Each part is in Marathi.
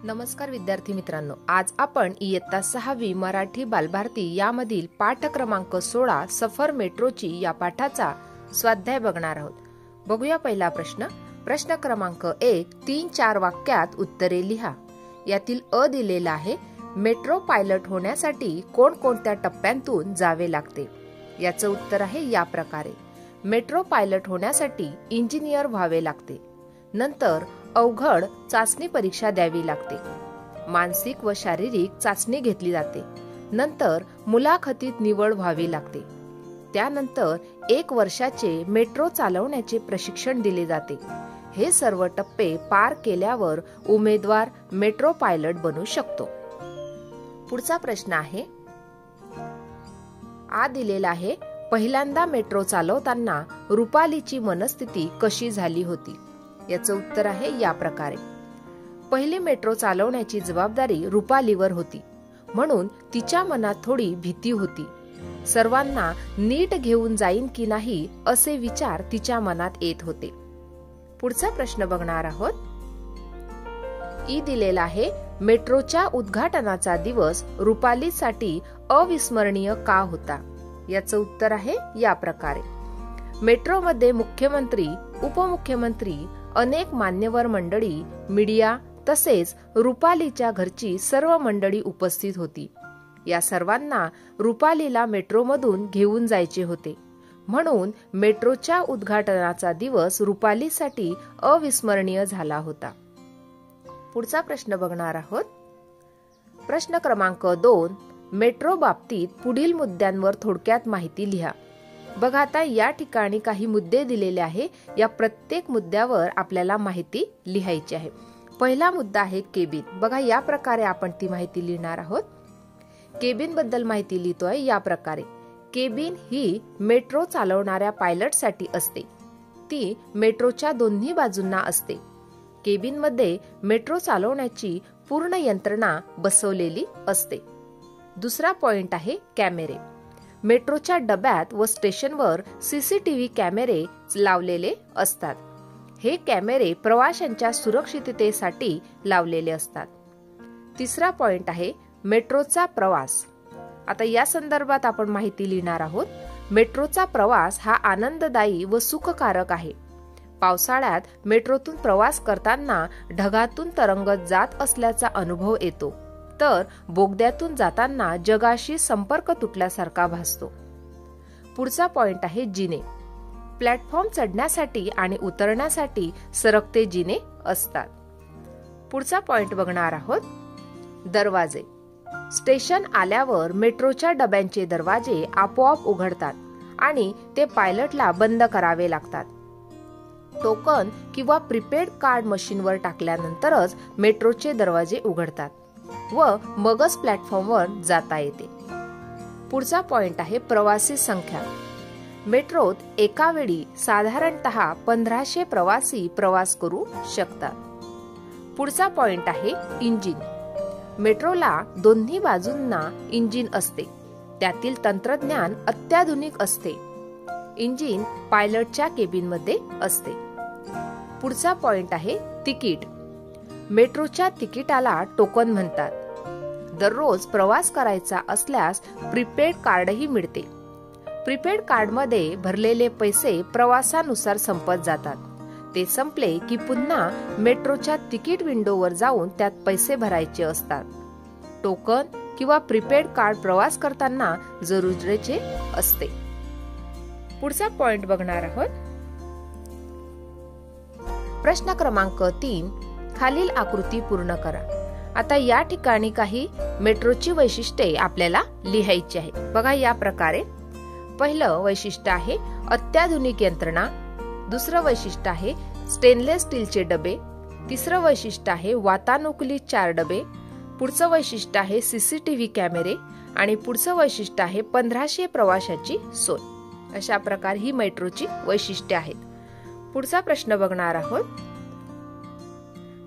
नमस्कार विद्यार्थी मित्रांनो, आज आपण इयत्ता 6वी मराठी बालभारती यामधील पाठ क्रमांक 16 सफर मेट्रोची या पाठाचा स्वाध्याय बघणार आहोत। बघूया पहिला प्रश्न। प्रश्न क्रमांक 1, 3-4 वाक्यात उत्तरे लिहा। यातील अ दिलेला आहे, मेट्रो पायलट होण्यासाठी कोणकोणत्या टप्प्यांतून जावे लागते। याचं उत्तर आहे या प्रकारे। मेट्रो पायलट होण्यासाठी इंजिनियर व्हावे लागते। नंतर अवघड चाचणी परीक्षा द्यावी लागते। मानसिक व शारीरिक चाचणी घेतली जाते। नंतर मुलाखतीत निवड व्हावी लागते। त्यानंतर 1 वर्षाचे मेट्रो चालवण्याचे प्रशिक्षण दिले जाते। हे सर्व टप्पे पार केल्यावर उमेदवार मेट्रो पायलट बनू शकतो। पुढचा प्रश्न आहे, आ दिलेला आहे, पहिल्यांदा मेट्रो चालवताना रुपालीची मनस्थिती कशी झाली होती। याचं उत्तर आहे या प्रकारे। पहिली मेट्रो चालवण्याची जबाबदारी रुपालीवर होती, म्हणून तिच्या मनात थोडी भीती होती। सर्वांना नीट घेऊन जाईन की नाही असे विचार तिच्या मनात येत होते। पुढचा प्रश्न बघणार आहोत। ई दिलेला आहे, मेट्रोच्या उद्घाटनाचा दिवस रुपालीसाठी अविस्मरणीय का होता। याचं उत्तर आहे या प्रकारे। मेट्रोमध्ये मुख्यमंत्री, उपमुख्यमंत्री, अनेक मान्यवर मंडळी, मीडिया तसेच रुपालीच्या घरची सर्व मंडळी उपस्थित होती। या सर्वांना रुपालीला मेट्रोमधून घेऊन जायचे होते, म्हणून मेट्रोच्या उद्घाटनाचा दिवस रुपालीसाठी अविस्मरणीय झाला होता। पुढचा प्रश्न बघणार आहोत। प्रश्न क्रमांक 2, मेट्रो बाबतीत पुढील मुद्द्यांवर थोडक्यात माहिती लिहा। बघा, आता या ठिकाणी काही मुद्दे दिलेले आहे। या प्रत्येक मुद्द्यावर आपल्याला माहिती लिहायची आहे। पहिला मुद्दा आहे केबिन। बघा, या प्रकारे आपण ती माहिती लिहिणार आहोत। केबिन बद्दल माहिती लिहितोय या प्रकारे। केबिन ही मेट्रो चालवणाऱ्या पायलटसाठी असते। ती मेट्रोच्या दोन्ही बाजूंना असते। केबिन मध्ये मेट्रो चालवण्याची पूर्ण यंत्रणा बसवलेली असते। दुसरा पॉइंट आहे कॅमेरे। मेट्रोच्या डब्यात व स्टेशनवर सीसीटीव्ही कॅमेरे लावलेले असतात। हे कॅमेरे प्रवाशांच्या सुरक्षिततेसाठी लावलेले असतात। तिसरा पॉइंट आहे मेट्रोचा प्रवास। आता या संदर्भात आपण माहिती लिहिणार आहोत। मेट्रोचा प्रवास हा आनंददायी व सुखकारक आहे। पावसाळ्यात मेट्रोतून प्रवास करताना ढगातून तरंगत जात असल्याचा अनुभव येतो, तर बोगद्यातून जाताना जगाशी संपर्क तुटल्यासारखा भासतो। पुढचा पॉइंट आहे जिने। प्लॅटफॉर्म चढण्यासाठी आणि उतरण्यासाठी सरकते जिने असतात। पुढचा पॉइंट बघणार आहोत, दरवाजे। स्टेशन आल्यावर मेट्रोच्या डब्यांचे दरवाजे आपोआप उघडतात आणि ते पायलटला बंद करावे लागतात। टोकन किंवा प्रीपेड कार्ड मशीनवर टाकल्यानंतरच मेट्रोचे दरवाजे उघडतात व मगच प्लॅटफॉर्मवर जाता येते। पुढचा पॉइंट आहे प्रवासी संख्या। मेट्रोत एका वेळी साधारणतः 1500 प्रवासी प्रवास करू शकतात। पुढचा पॉइंट आहे इंजिन। मेट्रोला दोन्ही बाजूंना इंजिन असते। त्यातील तंत्रज्ञान अत्याधुनिक असते। इंजिन पायलटच्या केबिन मध्ये असते। पुढचा पॉइंट आहे तिकीट। मेट्रोच्या तिकिटाला टोकन म्हणतात। दररोज प्रवास करायचा असल्यास प्रीपेड कार्डही मिळते। प्रीपेड कार्डमध्ये भरलेले पैसे प्रवासानुसार संपत जातात। ते संपले की पुन्हा मेट्रोच्या तिकीट विंडोवर जाऊन त्यात पैसे भरायचे असतात। टोकन किंवा प्रीपेड कार्ड प्रवास करताना जरुरीचे असते। पुढचा पॉइंट बघणार आहोत। प्रश्न क्रमांक 3, खालील आकृती पूर्ण करा। आता या ठिकाणी काही मेट्रोची वैशिष्ट्ये आपल्याला लिहायची आहे। बघा, या प्रकारे पहिलं वैशिष्ट्य आहे अत्याधुनिक यंत्रणा। दुसरं वैशिष्ट्य आहे स्टेनलेस स्टीलचे डबे। तिसरं वैशिष्ट्य आहे वातानुकूलित 4 डबे। पुढचं वैशिष्ट्य आहे सीसीटीव्ही कॅमेरे आणि पुढचं वैशिष्ट्य आहे 1500 प्रवाशाची सोय। अशा प्रकारे ही मेट्रोची वैशिष्ट्ये आहेत। पुढचा प्रश्न बघणार आहोत।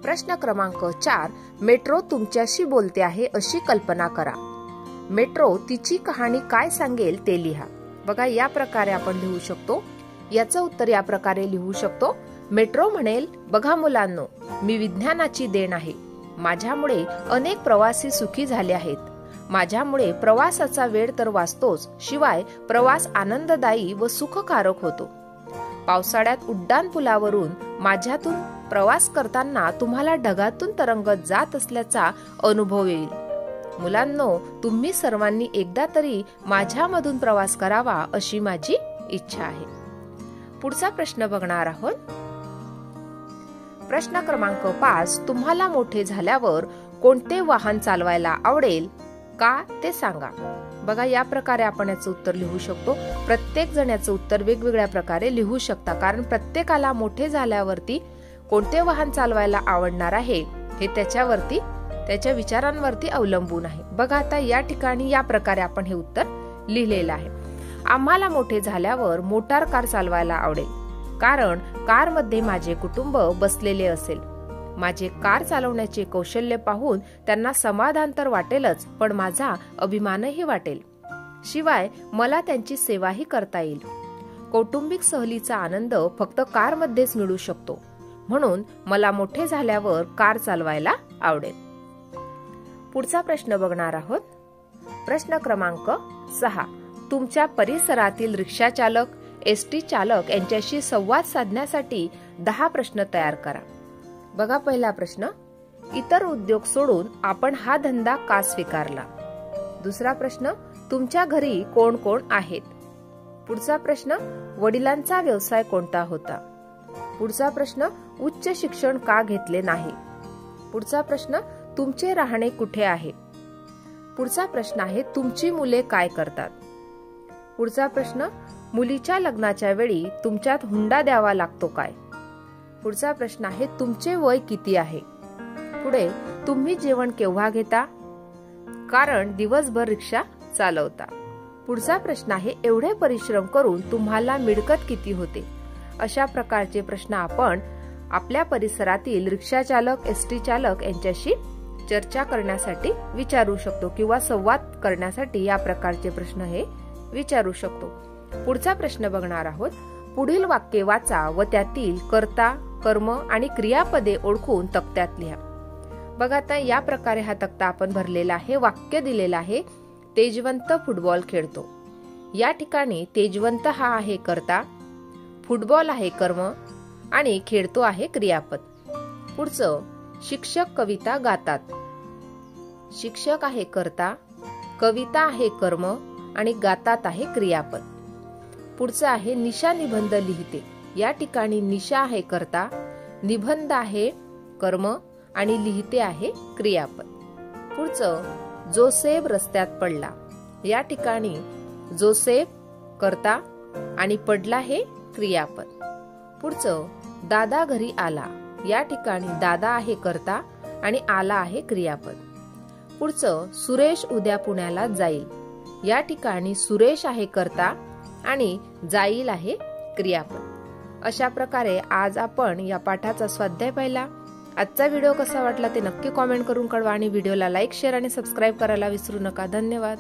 प्रश्न क्रमांक 4, मेट्रो तुमच्याशी बोलते आहे अशी कल्पना करा। मेट्रो तिची कहाणी काय सांगेल ते लिहा। बघा, या प्रकारे आपण लिहू शकतो। याचं उत्तर या प्रकारे लिहू शकतो। मेट्रो म्हणेल, बघा मुलांनो, मी विज्ञानाची देण आहे। माझ्यामुळे अनेक प्रवासी सुखी झाले आहेत. माझ्यामुळे प्रवासाचा वेळ तर वाचतोच, शिवाय प्रवास आनंददायी व सुखकारक होतो. पावसाळ्यात उड्डाण पुलावरून माझ्यातून प्रवास करताना तुम्हाला ढगातून तरंगत जात असल्याचा अनुभव येईल. मुलांनो, तुम्ही सर्वांनी एकदा तरी माझ्यामधून प्रवास करावा अशी माझी इच्छा आहे. पुढचा प्रश्न बघणार आहोत. प्रश्न क्रमांक 5. तुम्हाला मोठे झाल्यावर कोणते वाहन चालवायला आवडेल का ते सांगा. बघा, या प्रकारे आपण याचं उत्तर लिहू शकतो. प्रत्येक जण याचं उत्तर वेगवेगळ्या प्रकारे लिहू शकता, कारण प्रत्येकाला मोठे झाल्यावरती कोणते वाहन चालवायला आवडणार आहे हे त्याच्यावरती, त्याच्या विचारांवरती अवलंबून आहे. बघा, आता या ठिकाणी या प्रकारे आपण हे उत्तर लिहिलेलं आहे. आम्हाला मोठे झाल्यावर मोटार कार चालवायला आवडेल, कारण कारमध्ये माझे कुटुंब बसलेले असेल. माझे कार चालवण्याचे कौशल्य पाहून त्यांना समाधान तर वाटेलच, पण माझा अभिमानही वाटेल. शिवाय मला त्यांची सेवाही करता येईल. कौटुंबिक सहलीचा आनंद फक्त कारमध्येच मिळू शकतो, म्हणून मला मोठे झाल्यावर कार चालवायला आवडेल. पुढचा प्रश्न बघणार आहोत. प्रश्न क्रमांक 6. तुमच्या परिसरातील रिक्षा चालक, एसटी चालक यांच्याशी संवाद साधण्यासाठी 10 प्रश्न तयार करा. बघा, पहिला प्रश्न, इतर उद्योग सोडून आपण हा धंदा का स्वीकारला? दुसरा प्रश्न, तुमच्या घरी कोण कोण आहेत? पुढचा प्रश्न, वडिलांचा व्यवसाय कोणता होता? पुढचा प्रश्न, उच्च शिक्षण का घेतले नाही? पुढचा प्रश्न, तुमचे राहणे कुठे आहे? पुढचा प्रश्न आहे, तुमची मुले काय करतात? पुढचा प्रश्न, मुलीच्या लग्नाच्या वेळी तुमच्यात हुंडा द्यावा लागतो काय? पुढचा प्रश्न आहे, तुमचे वय किती आहे? पुढे, तुम्ही जेवण केव्हा घेता? कारण दिवसभर रिक्षा चालवता. पुढचा प्रश्न आहे, एवढे परिश्रम करून तुम्हाला मिळकत किती होते? अशा प्रकारचे प्रश्न आपण आपल्या परिसरातील रिक्षा चालक, एसटी चालक यांच्याशी चर्चा करण्यासाठी विचारू शकतो, किंवा संवाद करण्यासाठी या प्रकारचे प्रश्न हे विचारू शकतो. पुढचा प्रश्न बघणार आहोत. पुढील वाक्य वाचा व त्यातील कर्ता, कर्म आणि क्रियापदे ओळखून तक्त्यात लिहा. बघा, आता या प्रकारे हा तक्ता आपण भरलेला आहे. वाक्य दिलेला आहे, तेजवंत फुटबॉल खेळतो. या ठिकाणी तेजवंत हा आहे कर्ता, फुटबॉल आहे कर्म आणि खेळतो आहे क्रियापद. पुढचं, शिक्षक कविता गातात. शिक्षक आहे कर्ता, कविता आहे कर्म आणि गातात आहे क्रियापद. पुढचं आहे, निशा निबंध लिहिते. या ठिकाणी निशा आहे कर्ता, निबंध आहे कर्म आणि लिहिते आहे क्रियापद. पुढचं, जोसेफ रस्त्यात पडला. या ठिकाणी जोसेफ कर्ता आणि पडला हे क्रियापद. पुढचं, दादा घरी आला. या ठिकाणी दादा आहे कर्ता आणि आला आहे क्रियापद. पुढचं, सुरेश उद्या पुण्याला जाईल. या ठिकाणी सुरेश आहे कर्ता आणि जाईल आहे क्रियापद. अशा प्रकारे आज आपण या पाठाचा स्वाध्याय पाहिला. आजचा व्हिडिओ कसा वाटला ते नक्की कॉमेंट करून कळवा आणि व्हिडिओला लाईक, शेअर आणि सबस्क्राईब करायला विसरू नका. धन्यवाद.